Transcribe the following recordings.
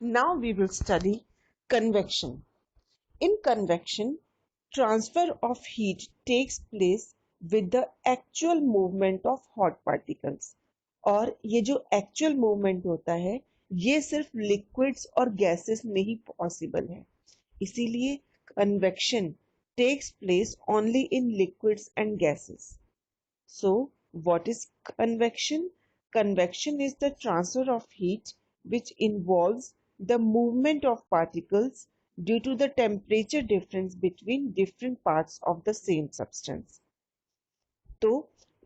Now we will study convection. In convection, transfer of heat takes place with the actual movement of hot particles. और ये जो actual movement होता है ये सिर्फ liquids और gases में ही possible है. इसीलिए convection takes place only in liquids and gases. So, what is convection? Convection is the transfer of heat which involves the movement of particles due to the temperature difference between different parts of the same substance. तो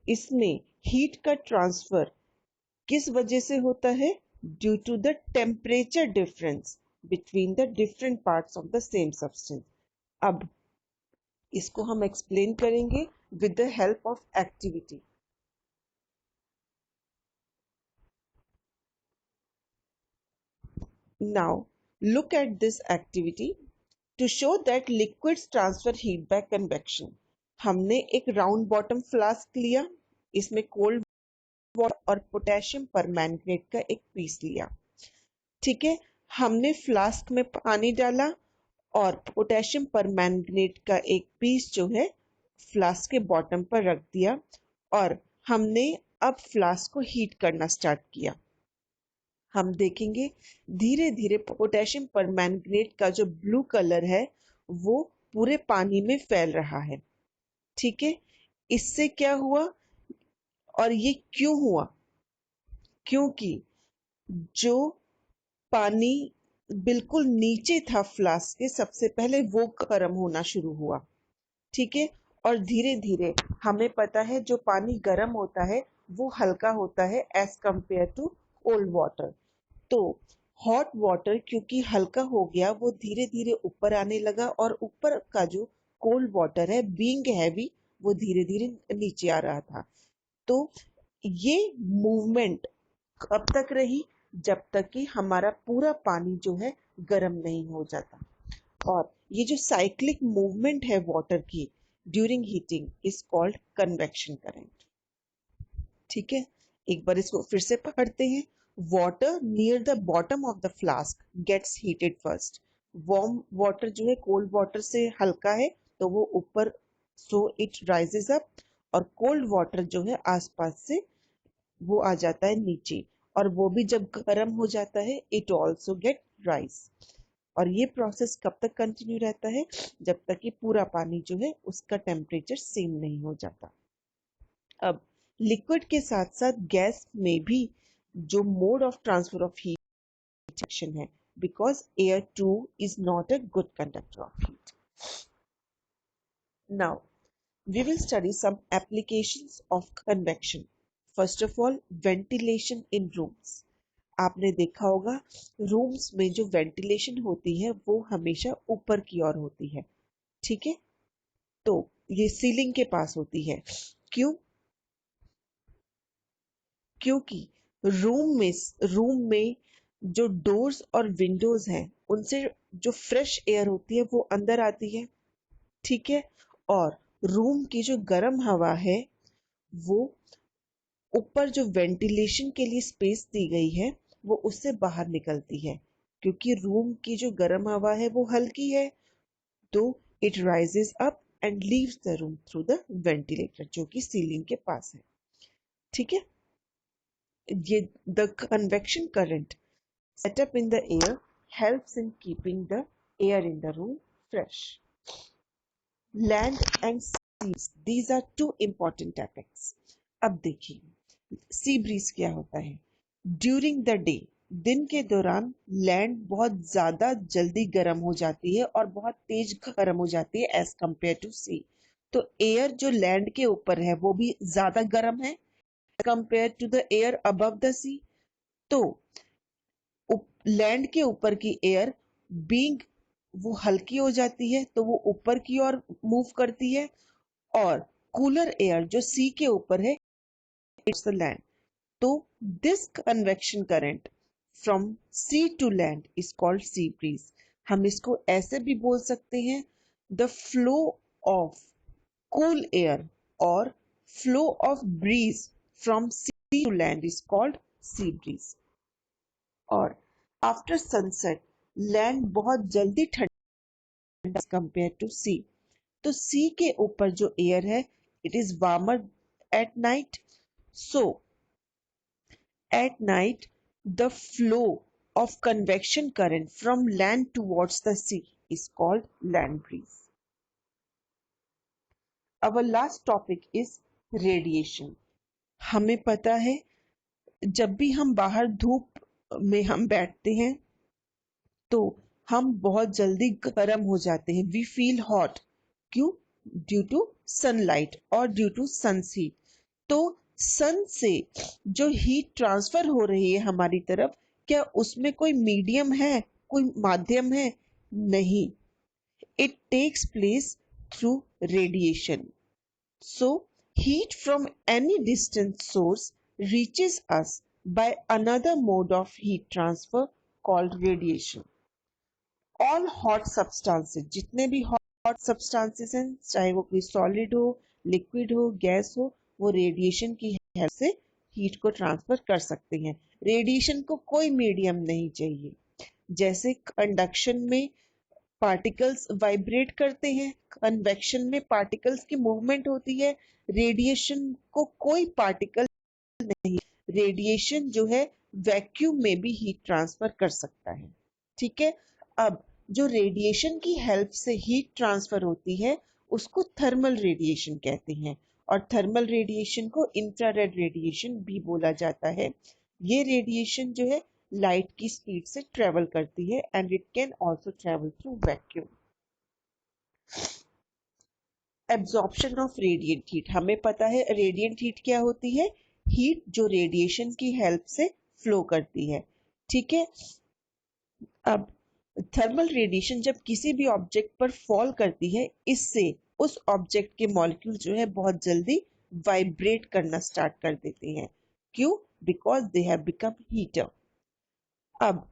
इसमें heat का transfer किस वजह से होता है? Due to the temperature difference between the different parts of the same substance. अब इसको हम एक्सप्लेन करेंगे with the help of activity. Now, look at this activity. To show that liquids transfer heat by convection, हमने एक round bottom flask लिया, इसमें cold water और potassium permanganate का एक पीस लिया. ठीक है, हमने फ्लास्क में पानी डाला और पोटेशियम परमैंगनेट का एक पीस जो है फ्लास्क के बॉटम पर रख दिया और हमने अब फ्लास्क को हीट करना स्टार्ट किया. हम देखेंगे धीरे धीरे पोटेशियम परमैंगनेट का जो ब्लू कलर है वो पूरे पानी में फैल रहा है. ठीक है, इससे क्या हुआ और ये क्यों हुआ? क्योंकि जो पानी बिल्कुल नीचे था फ्लास्क के सबसे पहले वो गर्म होना शुरू हुआ. ठीक है, और धीरे धीरे हमें पता है जो पानी गर्म होता है वो हल्का होता है as compare to cold water. तो हॉट वाटर क्योंकि हल्का हो गया वो धीरे धीरे ऊपर आने लगा और ऊपर का जो कोल्ड वाटर है बीइंग हैवी वो धीरे धीरे नीचे आ रहा था. तो ये मूवमेंट कब तक रही? जब तक कि हमारा पूरा पानी जो है गर्म नहीं हो जाता. और ये जो साइक्लिक मूवमेंट है वाटर की during heating is called convection current. ठीक है, एक बार इसको फिर से पढ़ते हैं. Water near the bottom of the flask gets heated first. Warm water जो है cold water से हल्का है तो वो ऊपर so it rises up और cold water जो है आसपास से वो आ जाता है नीचे और वो भी जब गर्म हो जाता है it also get rise. और ये प्रोसेस कब तक कंटिन्यू रहता है? जब तक कि पूरा पानी जो है उसका टेम्परेचर सेम नहीं हो जाता. अब लिक्विड के साथ साथ गैस में भी जो mode of transfer of heat action है because air too is not a good conductor of heat. Now we will study some applications of convection. First of all, ventilation in rooms. आपने देखा होगा rooms में जो ventilation होती है वो हमेशा ऊपर की ओर होती है. ठीक है, तो ये सीलिंग के पास होती है. क्यों? क्योंकि रूम में जो डोर्स और विंडोज हैं उनसे जो फ्रेश एयर होती है वो अंदर आती है. ठीक है, और रूम की जो गर्म हवा है वो ऊपर जो वेंटिलेशन के लिए स्पेस दी गई है वो उससे बाहर निकलती है. क्योंकि रूम की जो गर्म हवा है वो हल्की है तो it rises up and leaves the room through the ventilator जो कि सीलिंग के पास है. ठीक है, ये the convection current set up in the air helps in keeping the air in the room fresh. Land and seas, these are two important topics. अब देखिए sea breeze क्या होता है. ड्यूरिंग द डे, दिन के दौरान लैंड बहुत ज्यादा जल्दी गर्म हो जाती है और बहुत तेज गर्म हो जाती है एज कंपेयर टू सी. तो एयर जो लैंड के ऊपर है वो भी ज्यादा गर्म है compare to the air above the sea. तो लैंड के ऊपर की एयर बीइंग वो हल्की हो जाती है तो वो ऊपर की ओर मूव करती है और कूलर एयर जो सी के ऊपर है इट्स द लैंड. तो this convection current from sea to land is called sea breeze. हम इसको ऐसे भी बोल सकते हैं the flow of cool air और flow of breeze from sea to land is called sea breeze. और आफ्टर सनसेट लैंड बहुत जल्दी ठंडा कंपेयर टू सी। तो सी के ऊपर जो एयर है it is warmer at night. So at night the flow of convection current from land towards the sea is called land breeze. Our last topic is radiation. हमें पता है जब भी हम बाहर धूप में हम बैठते हैं तो हम बहुत जल्दी गर्म हो जाते हैं। We feel hot. क्यों? ड्यू टू सनलाइट और ड्यू टू सन्स हीट। तो सन से जो हीट ट्रांसफर हो रही है हमारी तरफ, क्या उसमें कोई मीडियम है, कोई माध्यम है? नहीं। It takes place through radiation. So heat from any distant source reaches us by another mode of heat transfer called radiation. All hot substances, जितने भी hot substances हैं, चाहे वो कोई solid हो, liquid हो, गैस हो, वो रेडिएशन की हेल्प से हीट को ट्रांसफर कर सकते हैं। रेडिएशन को कोई मीडियम नहीं चाहिए। जैसे कंडक्शन में पार्टिकल्स वाइब्रेट करते हैं, कन्वेक्शन में पार्टिकल्स की मूवमेंट होती है, रेडिएशन को कोई पार्टिकल नहीं। रेडिएशन जो है वैक्यूम में भी हीट ट्रांसफर कर सकता है। ठीक है। अब जो रेडिएशन की हेल्प से हीट ट्रांसफर होती है उसको थर्मल रेडिएशन कहते हैं, और थर्मल रेडिएशन को इंफ्रारेड रेडिएशन भी बोला जाता है। ये रेडिएशन जो है लाइट की स्पीड से ट्रेवल करती है and it can also travel through vacuum. Absorption of radiant heat, हमें पता है रेडिएंट हीट क्या होती है? हीट जो रेडिएशन की हेल्प से फ्लो करती है। ठीक है। अब थर्मल रेडिएशन जब किसी भी ऑब्जेक्ट पर फॉल करती है, इससे उस ऑब्जेक्ट के मॉलिक्यूल जो है बहुत जल्दी वाइब्रेट करना स्टार्ट कर देते हैं। क्यों? Because they have become heater. अब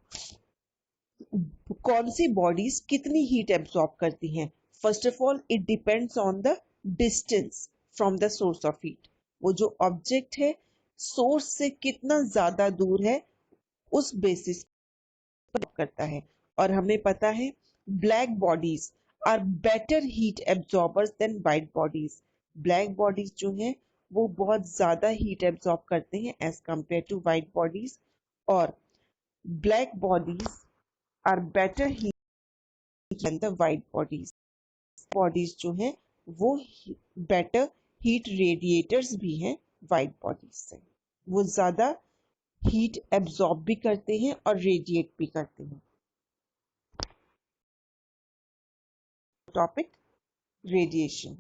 कौन सी बॉडीज कितनी हीट एब्सॉर्ब करती हैं? First of all it depends on the distance from the source of heat. वो जो ऑब्जेक्ट है सोर्स से कितना ज्यादा दूर है उस बेसिस पर करता है। और हमें पता है black bodies are better heat absorbers than white bodies. Black bodies जो है वो बहुत ज्यादा हीट एब्सॉर्ब करते हैं as compare to white bodies, और black bodies are better heat than the white bodies. Bodies जो हैं वो बेटर हीट रेडिएटर्स भी हैं व्हाइट बॉडीज से। वो ज्यादा हीट एब्सॉर्ब भी करते हैं और रेडिएट भी करते हैं। Topic radiation.